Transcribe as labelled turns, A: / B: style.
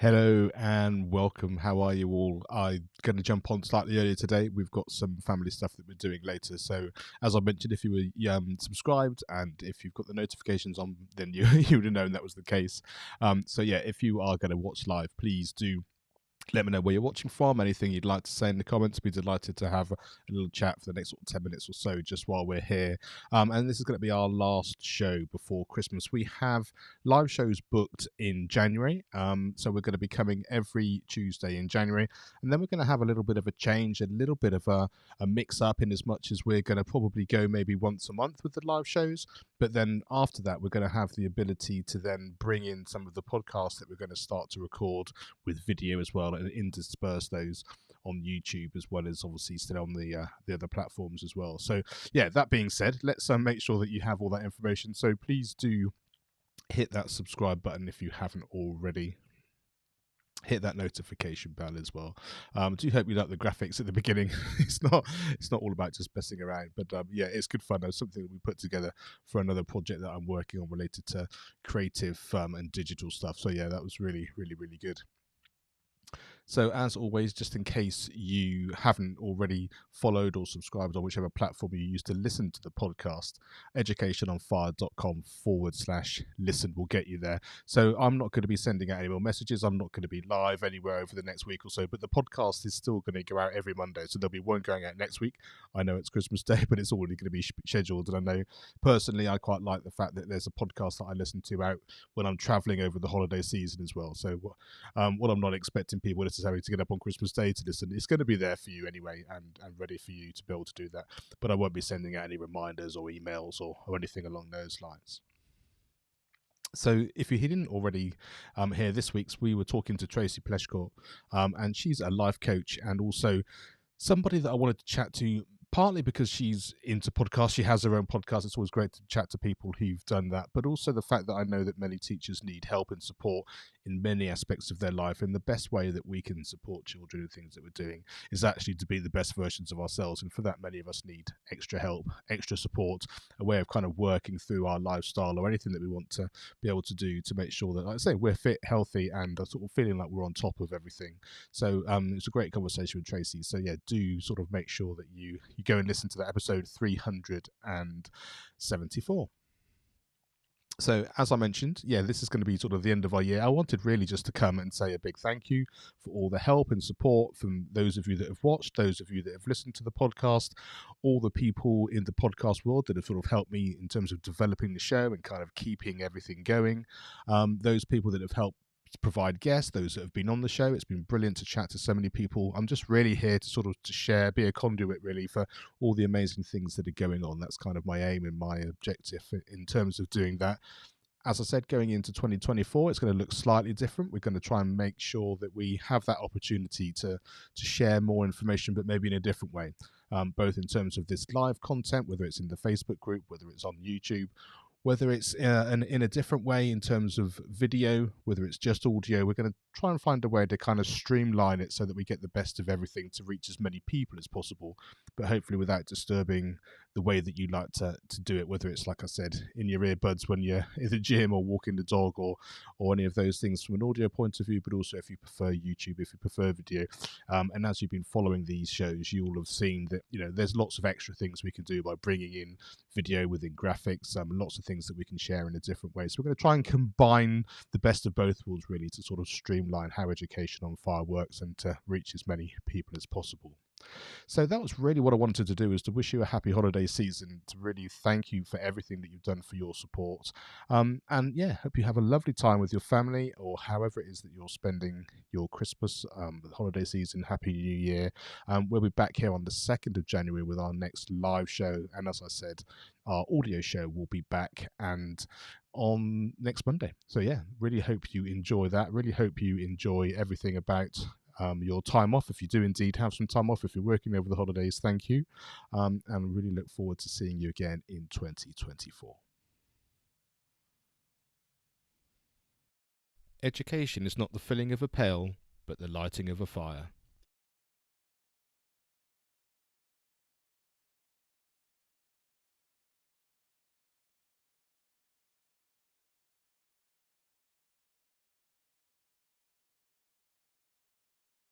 A: Hello and welcome. How are you all? I'm going to jump on slightly earlier today. We've got some family stuff that we're doing later. So, as I mentioned, if you were subscribed and if you've got the notifications on, then you you would have known that was the case. So, yeah, if you are going to watch live, please do let me know where you're watching from. Anything you'd like to say in the comments. Be delighted to have a little chat for the next 10 minutes or so just while we're here. And this is going to be our last show before Christmas. We have live shows booked in January. So we're going to be coming every Tuesday in January. And then we're going to have a little bit of a change, a little bit of a mix up, in as much as we're going to probably go maybe once a month with the live shows. But then after that, we're going to have the ability to then bring in some of the podcasts that we're going to start to record with video as well, and intersperse those on YouTube, as well as obviously still on the other platforms as well. So yeah, that being said, let's make sure that you have all that information. So please do hit that subscribe button if you haven't already. Hit that notification bell as well. Do hope you like the graphics at the beginning. It's not all about just messing around, but yeah, it's good fun. It's something that we put together for another project that I'm working on related to creative and digital stuff. So yeah, that was really good. So, as always, just in case you haven't already followed or subscribed on whichever platform you use to listen to the podcast, educationonfire.com/listen will get you there. So, I'm not going to be sending out any more messages. I'm not going to be live anywhere over the next week or so, but the podcast is still going to go out every Monday. So, there'll be one going out next week. I know it's Christmas Day, but it's already going to be scheduled. And I know personally, I quite like the fact that there's a podcast that I listen to out when I'm traveling over the holiday season as well. So, what I'm not expecting people necessarily to get up on Christmas Day to listen, it's going to be there for you anyway, and ready for you to be able to do that. But I won't be sending out any reminders or emails or anything along those lines. So if you didn't already hear this week's, we were talking to Tracy Pleshcourt, and she's a life coach and also somebody that I wanted to chat to, partly because she's into podcasts. She has her own podcast. It's always great to chat to people who've done that, but also the fact that I know that many teachers need help and support in many aspects of their life. And the best way that we can support children in things that we're doing is actually to be the best versions of ourselves. And for that, many of us need extra help, extra support, a way of kind of working through our lifestyle or anything that we want to be able to do to make sure that, like I say, we're fit, healthy, and sort of feeling like we're on top of everything. So it's a great conversation with Tracy. So yeah, do sort of make sure that you go and listen to that episode 374. So as I mentioned, yeah, this is going to be sort of the end of our year. I wanted really just to come and say a big thank you for all the help and support from those of you that have watched, those of you that have listened to the podcast, all the people in the podcast world that have sort of helped me in terms of developing the show and kind of keeping everything going. Those people that have helped provide guests, those that have been on the show. It's been brilliant to chat to so many people. I'm just really here to sort of to share, be a conduit really for all the amazing things that are going on. That's kind of my aim and my objective in terms of doing that. As I said, going into 2024, it's going to look slightly different. We're going to try and make sure that we have that opportunity to share more information, but maybe in a different way, both in terms of this live content, whether it's in the Facebook group, whether it's on YouTube, whether it's in a different way in terms of video, whether it's just audio. We're going to try and find a way to kind of streamline it so that we get the best of everything to reach as many people as possible, but hopefully without disturbing the way that you like to do it, whether it's, like I said, in your earbuds when you're in the gym or walking the dog or any of those things from an audio point of view, but also if you prefer YouTube, if you prefer video. And as you've been following these shows, you will have seen that, you know, there's lots of extra things we can do by bringing in video within graphics, lots of things that we can share in a different way. So we're going to try and combine the best of both worlds really to sort of streamline how Education on Fire works and to reach as many people as possible. So that was really what I wanted to do, is to wish you a happy holiday season, to really thank you for everything that you've done for your support. And yeah, hope you have a lovely time with your family or however it is that you're spending your Christmas, the holiday season. Happy New Year. We'll be back here on the 2nd of January with our next live show. And as I said, our audio show will be back and on next Monday. So yeah, really hope you enjoy that. Really hope you enjoy everything about your time off. If you do indeed have some time off, if you're working over the holidays, thank you. And really look forward to seeing you again in 2024. Education is not the filling of a pail, but the lighting of a fire.